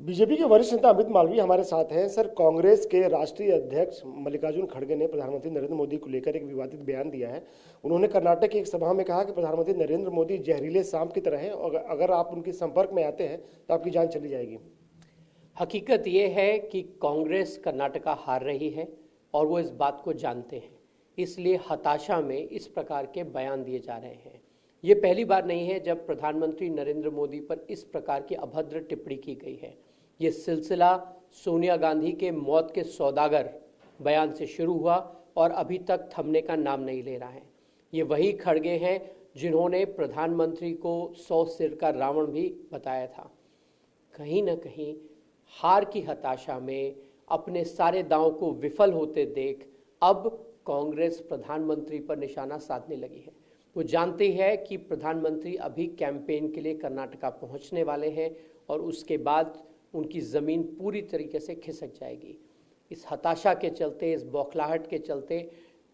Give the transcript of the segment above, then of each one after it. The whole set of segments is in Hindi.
बीजेपी के वरिष्ठ नेता अमित मालवीय हमारे साथ हैं। सर, कांग्रेस के राष्ट्रीय अध्यक्ष मल्लिकार्जुन खड़गे ने प्रधानमंत्री नरेंद्र मोदी को लेकर एक विवादित बयान दिया है। उन्होंने कर्नाटक की एक सभा में कहा कि प्रधानमंत्री नरेंद्र मोदी जहरीले सांप की तरह हैं और अगर आप उनके संपर्क में आते हैं तो आपकी जान चली जाएगी। हकीकत ये है कि कांग्रेस कर्नाटका हार रही है और वो इस बात को जानते हैं, इसलिए हताशा में इस प्रकार के बयान दिए जा रहे हैं। ये पहली बार नहीं है जब प्रधानमंत्री नरेंद्र मोदी पर इस प्रकार की अभद्र टिप्पणी की गई है। ये सिलसिला सोनिया गांधी के मौत के सौदागर बयान से शुरू हुआ और अभी तक थमने का नाम नहीं ले रहा है। ये वही खड़गे हैं जिन्होंने प्रधानमंत्री को 100 सिर का रावण भी बताया था। कहीं ना कहीं हार की हताशा में अपने सारे दांव को विफल होते देख अब कांग्रेस प्रधानमंत्री पर निशाना साधने लगी है। वो जानती है कि प्रधानमंत्री अभी कैंपेन के लिए कर्नाटका पहुंचने वाले हैं और उसके बाद उनकी ज़मीन पूरी तरीके से खिसक जाएगी। इस हताशा के चलते, इस बौखलाहट के चलते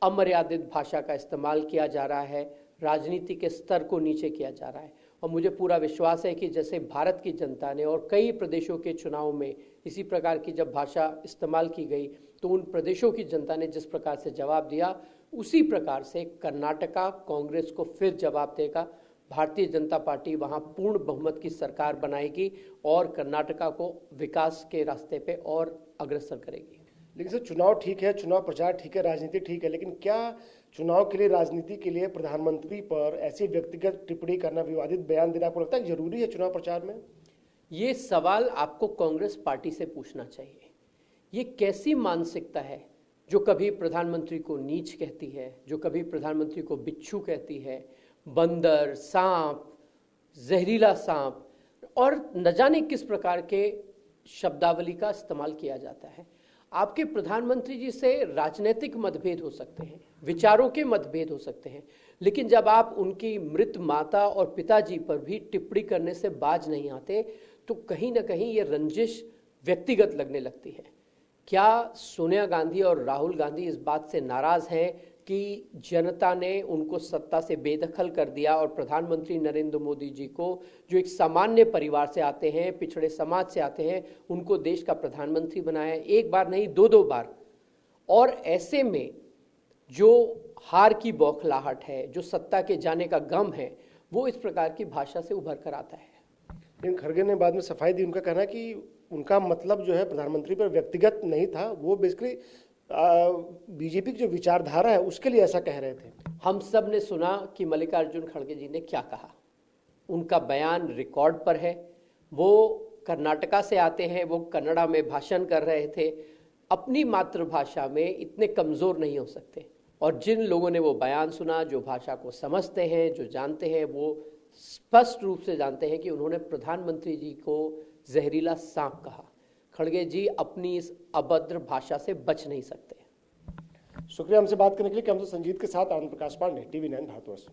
अमर्यादित भाषा का इस्तेमाल किया जा रहा है, राजनीति के स्तर को नीचे किया जा रहा है। और मुझे पूरा विश्वास है कि जैसे भारत की जनता ने और कई प्रदेशों के चुनाव में इसी प्रकार की जब भाषा इस्तेमाल की गई तो उन प्रदेशों की जनता ने जिस प्रकार से जवाब दिया, उसी प्रकार से कर्नाटका कांग्रेस को फिर जवाब देगा। भारतीय जनता पार्टी वहां पूर्ण बहुमत की सरकार बनाएगी और कर्नाटका को विकास के रास्ते पे और अग्रसर करेगी। लेकिन सर, चुनाव ठीक है, चुनाव प्रचार ठीक है, राजनीति ठीक है, लेकिन क्या चुनाव के लिए, राजनीति के लिए प्रधानमंत्री पर ऐसी व्यक्तिगत टिप्पणी करना, विवादित बयान देना आपको लगता है जरूरी है चुनाव प्रचार में? ये सवाल आपको कांग्रेस पार्टी से पूछना चाहिए। ये कैसी मानसिकता है जो कभी प्रधानमंत्री को नीच कहती है, जो कभी प्रधानमंत्री को बिच्छू कहती है, बंदर, सांप, जहरीला सांप और न जाने किस प्रकार के शब्दावली का इस्तेमाल किया जाता है। आपके प्रधानमंत्री जी से राजनीतिक मतभेद हो सकते हैं, विचारों के मतभेद हो सकते हैं, लेकिन जब आप उनकी मृत माता और पिताजी पर भी टिप्पणी करने से बाज नहीं आते तो कहीं ना कहीं ये रंजिश व्यक्तिगत लगने लगती है। क्या सोनिया गांधी और राहुल गांधी इस बात से नाराज हैं कि जनता ने उनको सत्ता से बेदखल कर दिया और प्रधानमंत्री नरेंद्र मोदी जी को, जो एक सामान्य परिवार से आते हैं, पिछड़े समाज से आते हैं, उनको देश का प्रधानमंत्री बनाया, एक बार नहीं दो बार। और ऐसे में जो हार की बौखलाहट है, जो सत्ता के जाने का गम है, वो इस प्रकार की भाषा से उभर कर आता है। लेकिन खड़गे ने बाद में सफाई दी। उनका कहना है कि उनका मतलब जो है प्रधानमंत्री पर व्यक्तिगत नहीं था, वो बेसिकली बीजेपी की जो विचारधारा है उसके लिए ऐसा कह रहे थे। हम सब ने सुना कि मल्लिकार्जुन खड़गे जी ने क्या कहा। उनका बयान रिकॉर्ड पर है। वो कर्नाटका से आते हैं, वो कन्नड़ा में भाषण कर रहे थे। अपनी मातृभाषा में इतने कमज़ोर नहीं हो सकते। और जिन लोगों ने वो बयान सुना, जो भाषा को समझते हैं, जो जानते हैं, वो स्पष्ट रूप से जानते हैं कि उन्होंने प्रधानमंत्री जी को जहरीला सांप कहा। खड़गे जी अपनी इस अभद्र भाषा से बच नहीं सकते। शुक्रिया हमसे बात करने के लिए। कैमरा संजीत के साथ आनंद प्रकाश पांडे, TV9 भारतवर्ष।